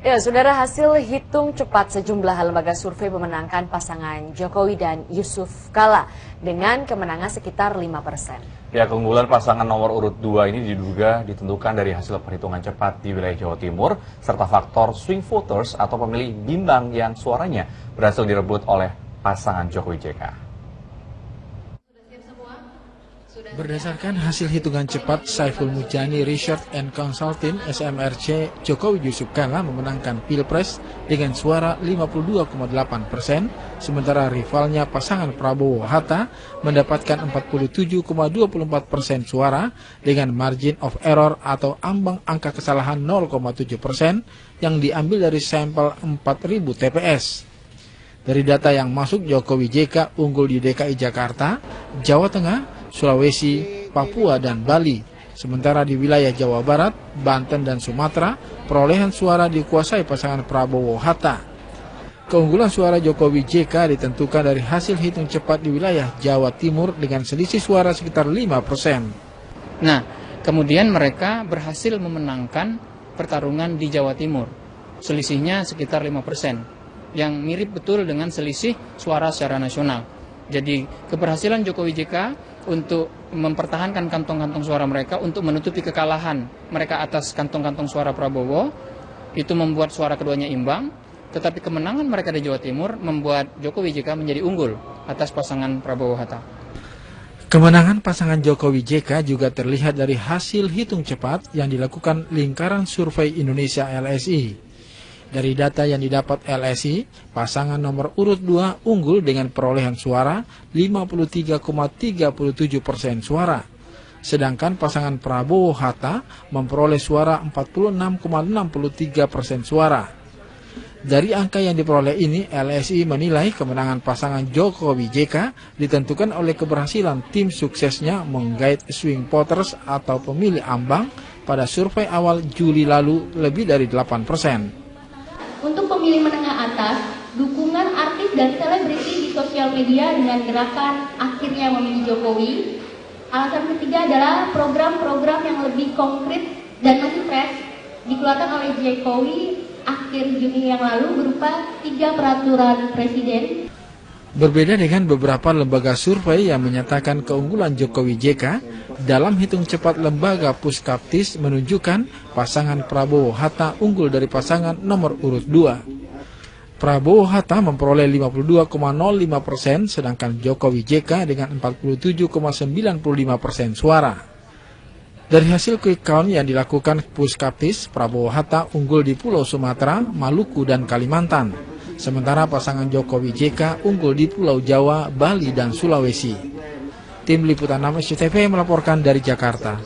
Ya, saudara, hasil hitung cepat sejumlah lembaga survei memenangkan pasangan Jokowi dan Yusuf Kala dengan kemenangan sekitar 5%. Ya, keunggulan pasangan nomor urut 2 ini diduga ditentukan dari hasil perhitungan cepat di wilayah Jawa Timur, serta faktor swing voters atau pemilih bimbang yang suaranya berhasil direbut oleh pasangan Jokowi JK. Berdasarkan hasil hitungan cepat Saiful Mujani Research and Consulting (SMRC), Jokowi Yusuf Kala memenangkan Pilpres dengan suara 52,8%, sementara rivalnya pasangan Prabowo Hatta mendapatkan 47,24% suara dengan margin of error atau ambang angka kesalahan 0,7% yang diambil dari sampel 4.000 TPS. Dari data yang masuk, Jokowi JK unggul di DKI Jakarta, Jawa Tengah, Sulawesi, Papua, dan Bali. Sementara di wilayah Jawa Barat, Banten, dan Sumatera, perolehan suara dikuasai pasangan Prabowo Hatta. Keunggulan suara Jokowi JK ditentukan dari hasil hitung cepat di wilayah Jawa Timur dengan selisih suara sekitar 5%. Nah, kemudian mereka berhasil memenangkan pertarungan di Jawa Timur. Selisihnya sekitar 5%, yang mirip betul dengan selisih suara secara nasional. Jadi keberhasilan Jokowi JK untuk mempertahankan kantong-kantong suara mereka untuk menutupi kekalahan mereka atas kantong-kantong suara Prabowo, itu membuat suara keduanya imbang, tetapi kemenangan mereka di Jawa Timur membuat Jokowi JK menjadi unggul atas pasangan Prabowo Hatta. Kemenangan pasangan Jokowi JK juga terlihat dari hasil hitung cepat yang dilakukan Lingkaran Survei Indonesia LSI. Dari data yang didapat LSI, pasangan nomor urut 2 unggul dengan perolehan suara 53,37% suara. Sedangkan pasangan Prabowo Hatta memperoleh suara 46,63% suara. Dari angka yang diperoleh ini, LSI menilai kemenangan pasangan Jokowi JK ditentukan oleh keberhasilan tim suksesnya menggait swing voters atau pemilih ambang pada survei awal Juli lalu lebih dari 8%. Untuk pemilih menengah atas, dukungan artis dan selebriti di sosial media dengan gerakan akhirnya memilih Jokowi. Alasan ketiga adalah program-program yang lebih konkret dan masih fresh dikeluarkan oleh Jokowi akhir Juni yang lalu berupa 3 peraturan presiden. Berbeda dengan beberapa lembaga survei yang menyatakan keunggulan Jokowi JK, dalam hitung cepat lembaga Puskaptis menunjukkan pasangan Prabowo Hatta unggul dari pasangan nomor urut 2. Prabowo Hatta memperoleh 52,05%, sedangkan Jokowi JK dengan 47,95% suara. Dari hasil quick count yang dilakukan Puskaptis, Prabowo Hatta unggul di Pulau Sumatera, Maluku, dan Kalimantan. Sementara pasangan Jokowi JK unggul di Pulau Jawa, Bali, dan Sulawesi. Tim Liputan 6 SCTV melaporkan dari Jakarta.